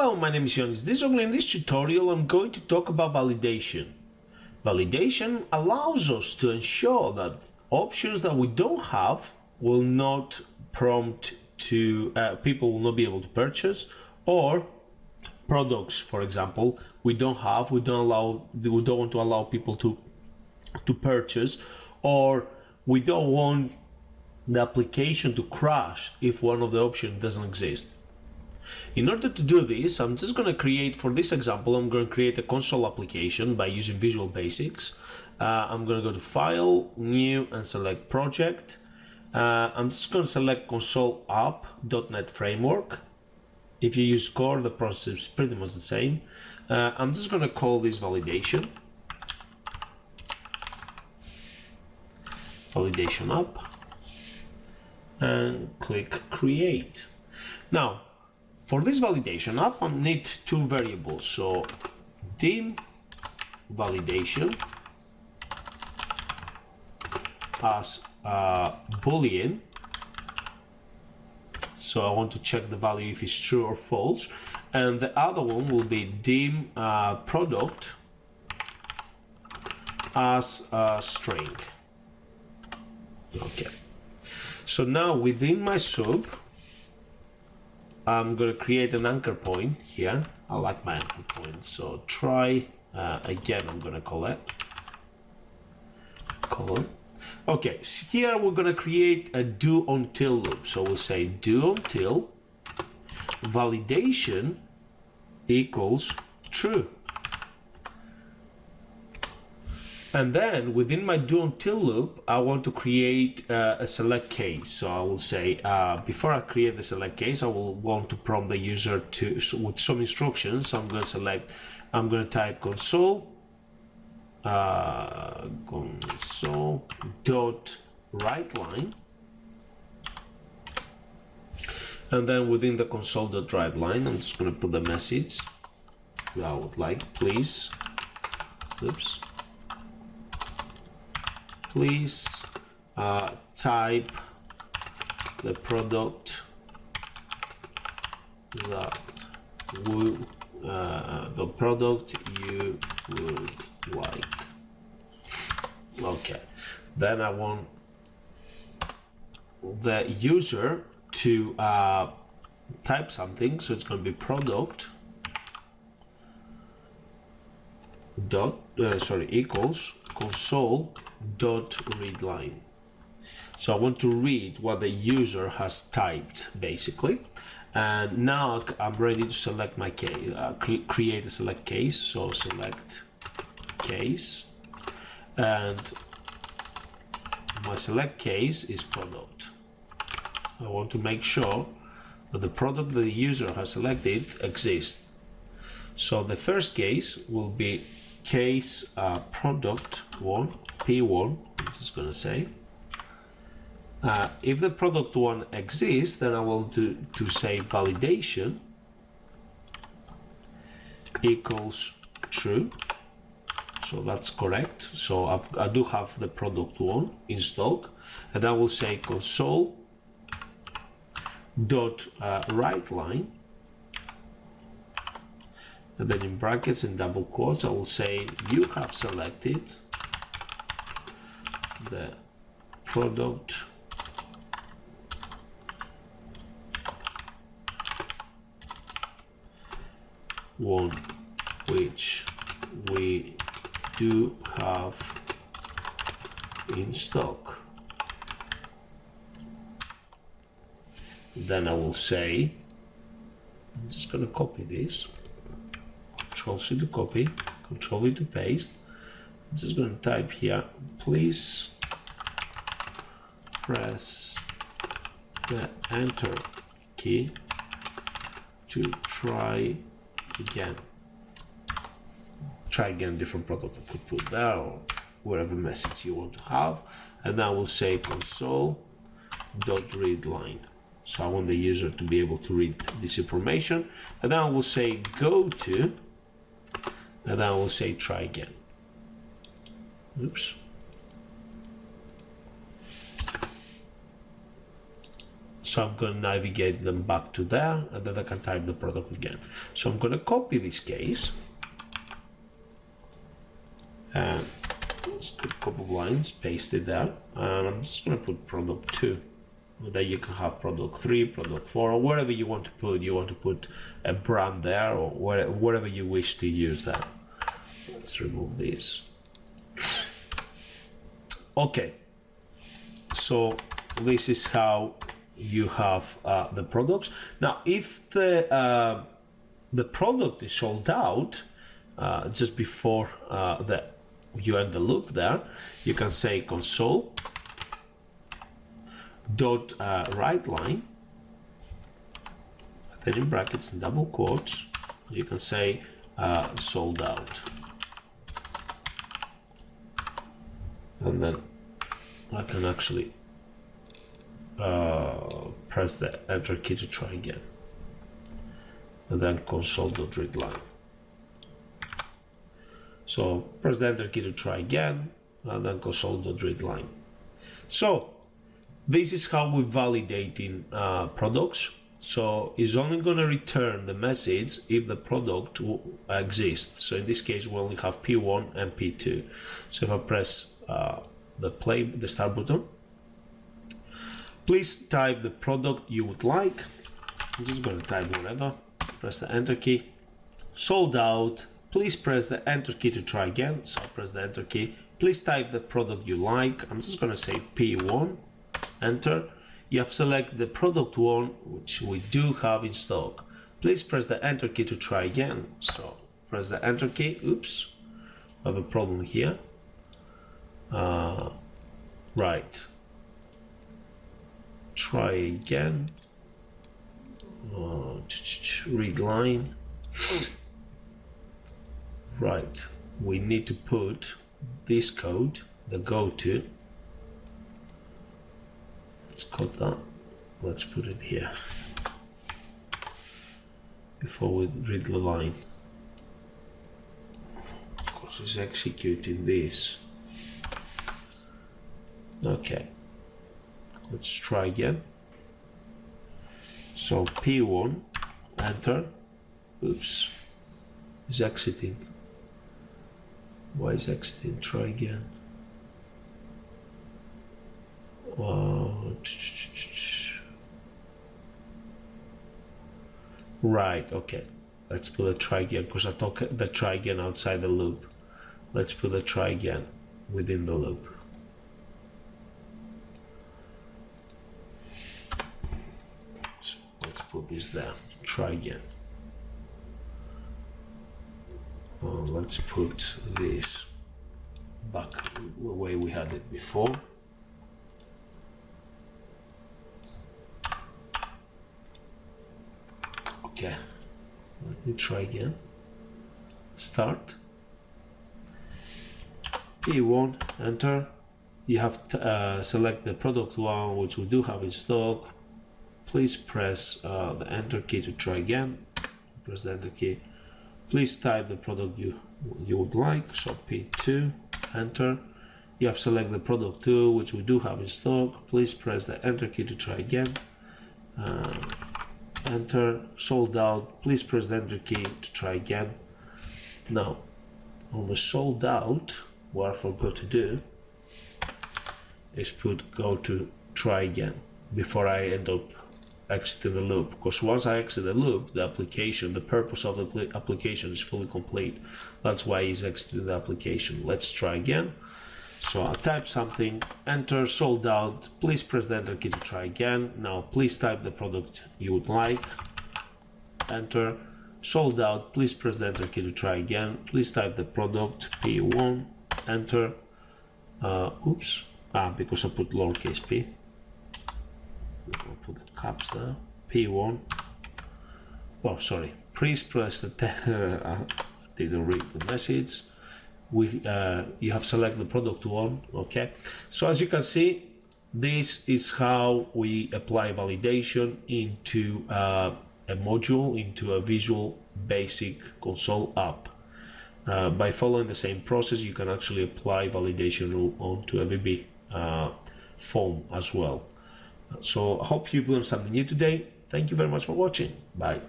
Hello, my name is Jonas. In this tutorial I'm going to talk about validation. Validation allows us to ensure that options that we don't have will not prompt to people will not be able to purchase, or products, for example, we don't want to allow people to purchase, or we don't want the application to crash if one of the options doesn't exist. In order to do this, I'm just going to create, for this example, I'm going to create a console application by using Visual Basics. I'm going to go to File, New, and select Project. I'm just going to select Console App.NET Framework. If you use Core, the process is pretty much the same. I'm just going to call this Validation. Validation App. And click Create. Now, for this validation app, I need two variables. So dim validation as boolean. So I want to check the value if it's true or false. And the other one will be dim product as a string. Okay. So now within my sub, I'm going to create an anchor point here. I like my anchor point, so try again. I'm going to call it colon. Okay, so here we're going to create a do until loop. So we'll say do until validation equals true. And then within my do until loop, I want to create a select case. So I will say, before I create the select case, I will want to prompt the user with some instructions. So I'm going to type console dot write line. And then within the console dot write line, I'm just going to put the message that I would like, please. Oops. Please type the product that the product you would like. Okay, then I want the user to type something, so it's going to be product dot equals console dot read line. So I want to read what the user has typed, basically. And now I'm ready to select my case, create a select case. So select case, and my select case is product. I want to make sure that the product that the user has selected exists. So the first case will be case product 1 P1. I'm just going to say if the product 1 exists, then I want to say validation equals true. So that's correct. So I do have the product 1 in stock, and I will say console dot write line, and then in brackets and double quotes I will say you have selected the product one which we do have in stock. Then I will say, I'm just going to copy this, Control C to copy, Control V to paste. I'm just going to type here, please press the enter key to try again. Try again, different product. I could put there, or whatever message you want to have. And I will say console dot read line. So I want the user to be able to read this information. And then I will say go to, and then I will say try again. Oops. So I'm going to navigate them back to there, and then I can type the product again. So I'm going to copy this case, and let's put a couple of lines, paste it there, and I'm just going to put product 2. Then you can have product 3, product 4, or whatever you want to put. You want to put a brand there, or whatever you wish to use there. Let's remove this. Okay, so this is how you have the products. Now, if the product is sold out just before you end the loop there, you can say console dot write line, then in brackets and double quotes you can say sold out, and then I can actually press the enter key to try again, and then console.read line. So press the enter key to try again, and then console.read line. So this is how we validating products. So it's only going to return the message if the product exists. So in this case we only have P1 and P2. So if I press the start button, please type the product you would like. I'm just going to type whatever, press the enter key. Sold out, please press the enter key to try again. So I press the enter key. Please type the product you like. I'm just going to say P1, enter. You have selected the product 1, which we do have in stock. Please press the enter key to try again. So press the enter key. Oops, I have a problem here. Right, try again. Read line. Right, we need to put this code, the go to. Let's cut that. Let's put it here before we read the line, because it's executing this. Okay, let's try again. So P1, enter. Oops, it's exiting. Why is exiting? Try again. Right, okay. Let's put a try again, because I took the try again outside the loop. Let's put a try again within the loop. So let's put this there. Try again. Let's put this back the way we had it before. Okay, let me try again. Start. P1, enter. You have to select the product 1, which we do have in stock. Please press the enter key to try again. Press the enter key. Please type the product you would like. So P2, enter. You have selected the product 2, which we do have in stock. Please press the enter key to try again. Enter. Sold out. Please press the enter key to try again. Now, on the sold out, what I forgot to do is put go to try again before I end up exiting the loop, because once I exit the loop, the application, the purpose of the application is fully complete. That's why he's exiting the application. Let's try again. So I type something, enter, sold out. Please press the enter key to try again. Now please type the product you would like. Enter, sold out. Please press the enter key to try again. Please type the product P1. Enter. Oops. Because I put lowercase p. I'll put the caps there. P1. Oh, sorry. Please press the. I didn't read the message. You have selected the product 1. Okay. So as you can see, this is how we apply validation into a module, into a Visual Basic console app. By following the same process, you can actually apply validation onto a VB form as well. So I hope you've learned something new today. Thank you very much for watching. Bye.